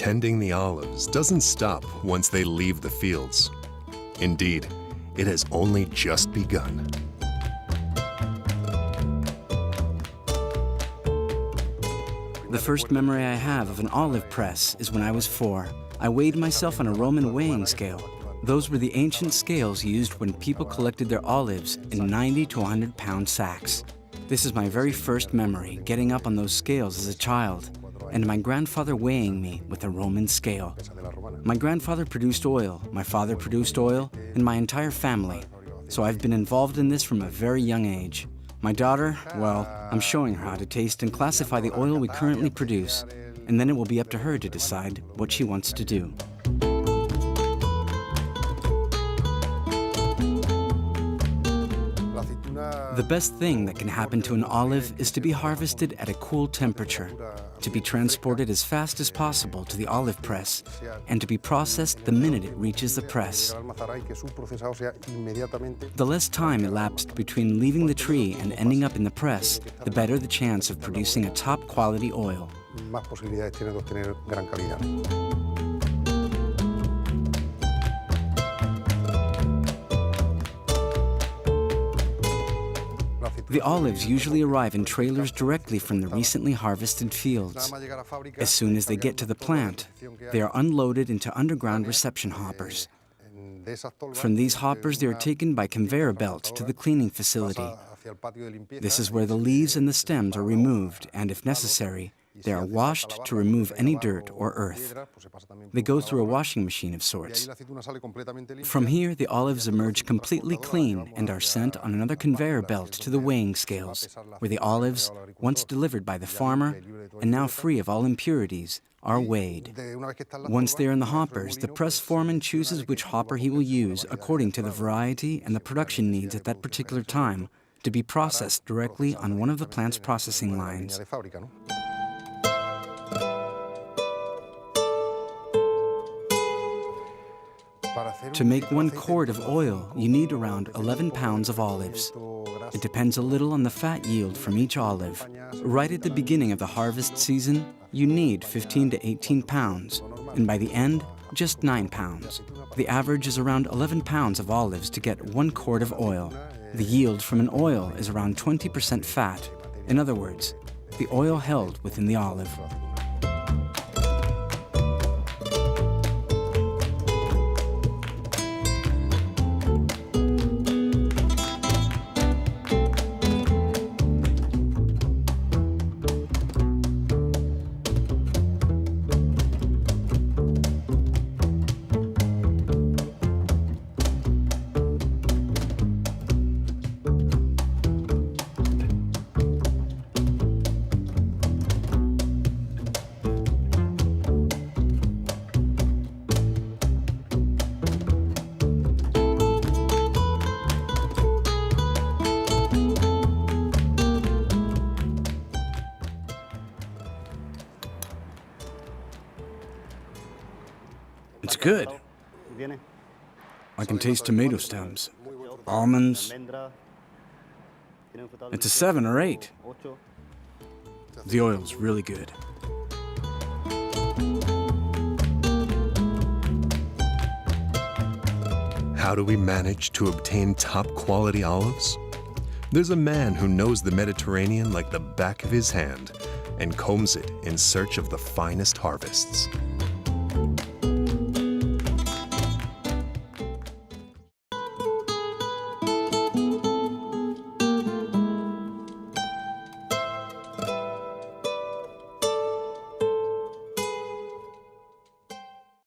tending the olives doesn't stop once they leave the fields. Indeed, it has only just begun. The first memory I have of an olive press is when I was 4. I weighed myself on a Roman weighing scale. Those were the ancient scales used when people collected their olives in 90 to 100 pound sacks. This is my very first memory, getting up on those scales as a child, and my grandfather weighing me with a Roman scale. My grandfather produced oil, my father produced oil, and my entire family. So I've been involved in this from a very young age. My daughter, well, I'm showing her how to taste and classify the oil we currently produce, and then it will be up to her to decide what she wants to do. The best thing that can happen to an olive is to be harvested at a cool temperature, to be transported as fast as possible to the olive press, and to be processed the minute it reaches the press. The less time elapsed between leaving the tree and ending up in the press, the better the chance of producing a top-quality oil. The olives usually arrive in trailers directly from the recently harvested fields. As soon as they get to the plant, they are unloaded into underground reception hoppers. From these hoppers, they are taken by conveyor belts to the cleaning facility. This is where the leaves and the stems are removed, and if necessary, they are washed to remove any dirt or earth. They go through a washing machine of sorts. From here, the olives emerge completely clean and are sent on another conveyor belt to the weighing scales, where the olives, once delivered by the farmer and now free of all impurities, are weighed. Once they are in the hoppers, the press foreman chooses which hopper he will use according to the variety and the production needs at that particular time to be processed directly on one of the plant's processing lines. To make 1 quart of oil, you need around 11 pounds of olives. It depends a little on the fat yield from each olive. Right at the beginning of the harvest season, you need 15 to 18 pounds, and by the end, just 9 pounds. The average is around 11 pounds of olives to get 1 quart of oil. The yield from an oil is around 20% fat. In other words, the oil held within the olive. It's good. I can taste tomato stems, almonds. It's a 7 or 8. The oil's really good. How do we manage to obtain top-quality olives? There's a man who knows the Mediterranean like the back of his hand and combs it in search of the finest harvests.